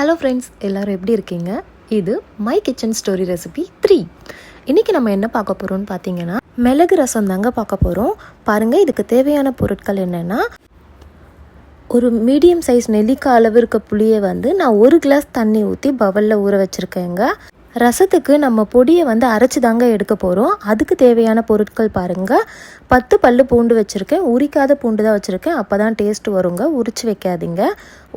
Hello friends, எல்லோரும் எப்படி இருக்கீங்க? இது மை கிச்சன் ஸ்டோரி ரெசிபி 3. இன்றைக்கி நம்ம என்ன பார்க்க போகிறோம்னு பார்த்தீங்கன்னா, மிளகு ரசம் தாங்க பார்க்க போகிறோம். பாருங்கள், இதுக்கு தேவையான பொருட்கள் என்னென்னா, ஒரு மீடியம் சைஸ் நெல்லிக்காய் அளவு இருக்க புளியை நான் 1 கிளாஸ் தண்ணி ஊற்றி பவலில் ஊற வச்சுருக்கேங்க. ரசத்துக்கு நம்ம பொடியை அரைச்சி தாங்க எடுக்க போகிறோம். அதுக்கு தேவையான பொருட்கள் பாருங்கள். 10 பல்லு பூண்டு வச்சுருக்கேன். உரிக்காத பூண்டு தான் வச்சுருக்கேன், அப்போ தான் டேஸ்ட் வருங்க, உரிச்சு வைக்காதீங்க.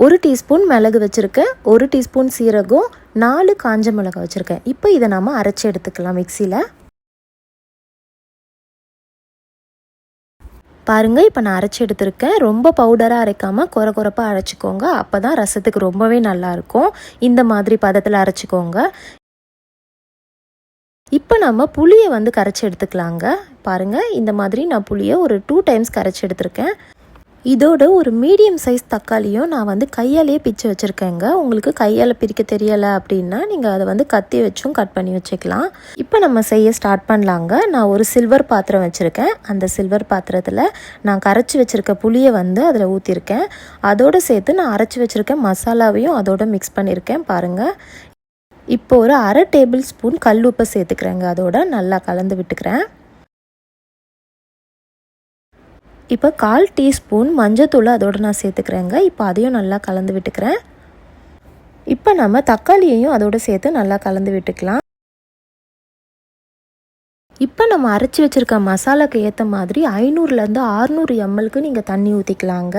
1 டீஸ்பூன் மிளகு வச்சுருக்கேன், 1 டீஸ்பூன் சீரகம், 4 காஞ்ச மிளகாய் வச்சுருக்கேன். இப்போ இதை நம்ம அரைச்சி எடுத்துக்கலாம் மிக்சியில். பாருங்கள், இப்போ நான் அரைச்சி எடுத்துருக்கேன். ரொம்ப பவுடராக அரைக்காமல் குறைப்பாக அரைச்சிக்கோங்க, அப்போ தான் ரசத்துக்கு ரொம்பவே நல்லாயிருக்கும். இந்த மாதிரி பதத்தில் அரைச்சிக்கோங்க. இப்போ நம்ம புளியை கரைச்சி எடுத்துக்கலாங்க. பாருங்கள், இந்த மாதிரி நான் புளியை ஒரு 2 டைம்ஸ் கரைச்சி எடுத்திருக்கேன். இதோட ஒரு மீடியம் சைஸ் தக்காளியும் நான் கையாலேயே பிச்சு வச்சுருக்கேங்க. உங்களுக்கு கையால் பிரிக்க தெரியலை அப்படின்னா நீங்கள் அதை கத்தி வச்சும் கட் பண்ணி வச்சுக்கலாம். இப்போ நம்ம செய்ய ஸ்டார்ட் பண்ணலாங்க. நான் ஒரு சில்வர் பாத்திரம் வச்சுருக்கேன். அந்த சில்வர் பாத்திரத்தில் நான் கரைச்சி வச்சுருக்க புளியை அதில் ஊற்றிருக்கேன். அதோடு சேர்த்து நான் அரைச்சி வச்சுருக்க மசாலாவையும் அதோடு மிக்ஸ் பண்ணியிருக்கேன். பாருங்கள், இப்போ ஒரு 1/2 டேபிள் ஸ்பூன் கல் உப்பை சேர்த்துக்கிறேங்க. அதோட நல்லா கலந்து விட்டுக்கிறேன். இப்போ 1/4 டீஸ்பூன் மஞ்சத்தூள் அதோடு நான் சேர்த்துக்கிறேங்க. இப்போ அதையும் நல்லா கலந்து விட்டுக்கிறேன். இப்போ நம்ம தக்காளியையும் அதோடு சேர்த்து நல்லா கலந்து விட்டுக்கலாம். இப்போ நம்ம அரைச்சி வச்சுருக்க மசாலாக்கு ஏற்ற மாதிரி 500லேருந்து 600 mlக்கு நீங்கள் தண்ணி ஊற்றிக்கலாங்க.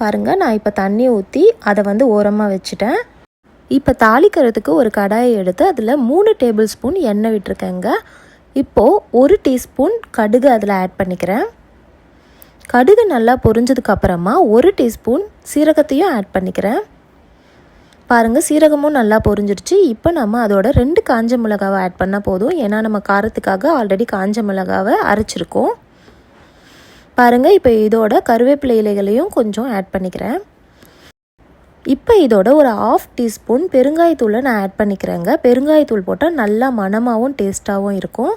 பாருங்கள், நான் இப்போ தண்ணி ஊற்றி அதை ஓரமாக வச்சுட்டேன். இப்போ தாளிக்கிறதுக்கு ஒரு கடாயை எடுத்து அதில் 3 டேபிள் ஸ்பூன் எண்ணெய் விட்டுருக்கேங்க. இப்போது 1 டீஸ்பூன் கடுகு அதில் ஆட் பண்ணிக்கிறேன். கடுகு நல்லா பொரிஞ்சதுக்கப்புறமா 1 டீஸ்பூன் சீரகத்தையும் ஆட் பண்ணிக்கிறேன். பாருங்கள், சீரகமும் நல்லா பொரிஞ்சிருச்சு. இப்போ நம்ம அதோட 2 காஞ்ச மிளகாவை ஆட் பண்ணால் போதும். ஏன்னா நம்ம காரத்துக்காக ஆல்ரெடி காஞ்ச மிளகாவை அரைச்சிருக்கோம். பாருங்கள், இப்போ இதோட கருவேப்பிலை இலைகளையும் கொஞ்சம் ஆட் பண்ணிக்கிறேன். இப்போ இதோட ஒரு 1/2 டீஸ்பூன் பெருங்காயத்தூளை நான் ஆட் பண்ணிக்கிறேங்க. பெருங்காயத்தூள் போட்டால் நல்லா மணமாகவும் டேஸ்ட்டாகவும் இருக்கும்.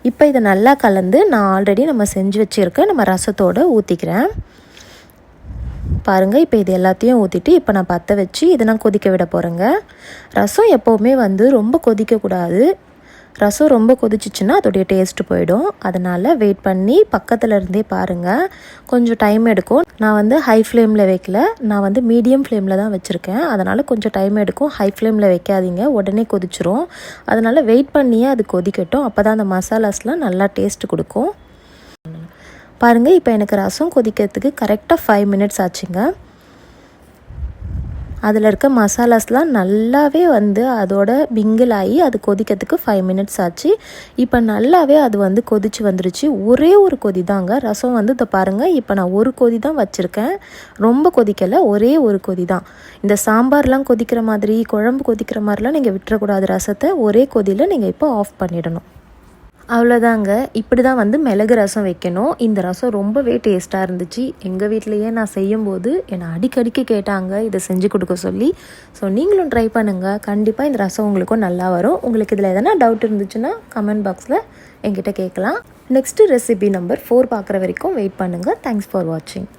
இப்போ இதை நல்லா கலந்து நான் ஆல்ரெடி நம்ம செஞ்சு வச்சுருக்கேன் நம்ம ரசத்தோடு ஊற்றிக்கிறேன். பாருங்கள், இப்போ இது எல்லாத்தையும் ஊற்றிட்டு இப்போ நான் பற்ற வச்சு இதை நான் கொதிக்க விட போகிறேங்க. ரசம் எப்போவுமே ரொம்ப கொதிக்கக்கூடாது. ரசம் ரொம்ப கொதிச்சிச்சுன்னா அதோடைய டேஸ்ட்டு போயிடும். அதனால் வெயிட் பண்ணி பக்கத்தில் இருந்தே பாருங்கள், கொஞ்சம் டைம் எடுக்கும். நான் ஹை ஃப்ளேமில் வைக்கல, நான் மீடியம் ஃப்ளேமில் தான் வச்சுருக்கேன். அதனால் கொஞ்சம் டைம் எடுக்கும். ஹை ஃப்ளேமில் வைக்காதீங்க, உடனே கொதிச்சிரும். அதனால் வெயிட் பண்ணியே அது கொதிக்கட்டும். அப்போ தான் அந்த மசாலாஸ்லாம் நல்லா டேஸ்ட்டு கொடுக்கும். பாருங்கள், இப்போ எனக்கு ரசம் கொதிக்கிறதுக்கு கரெக்டாக 5 மினிட்ஸ் ஆச்சுங்க. அதில் இருக்க மசாலாஸ்லாம் நல்லாவே அதோட மிங்கிள் ஆகி அது கொதிக்கிறதுக்கு 5 மினிட்ஸ் ஆச்சு. இப்போ நல்லாவே அது கொதிச்சு வந்துருச்சு. ஒரே ஒரு கொதி தாங்க ரசம் இதை பாருங்கள். இப்போ நான் ஒரு கொதி தான் வச்சுருக்கேன், ரொம்ப கொதிக்கலை, ஒரே ஒரு கொதி தான். இந்த சாம்பார்லாம் கொதிக்கிற மாதிரி, குழம்பு கொதிக்கிற மாதிரிலாம் நீங்கள் விட்டுறக்கூடாது. ரசத்தை ஒரே கொதியில் நீங்கள் இப்போ ஆஃப் பண்ணிடணும். அவ்வளோதாங்க. இப்படி தான் மிளகு ரசம் வைக்கணும். இந்த ரசம் ரொம்பவே டேஸ்ட்டாக இருந்துச்சு. எங்கள் வீட்லேயே நான் செய்யும்போது என்னை அடிக்கடிக்கு கேட்டாங்க இதை செஞ்சு கொடுக்க சொல்லி. ஸோ நீங்களும் ட்ரை பண்ணுங்கள். கண்டிப்பாக இந்த ரசம் உங்களுக்கும் நல்லா வரும். உங்களுக்கு இதில் எதனா டவுட் இருந்துச்சுன்னா கமெண்ட் பாக்ஸில் என்கிட்ட கேட்கலாம். நெக்ஸ்ட்டு ரெசிபி நம்பர் 4 பார்க்குற வரைக்கும் வெயிட் பண்ணுங்கள். தேங்க்ஸ் ஃபார் வாட்சிங்.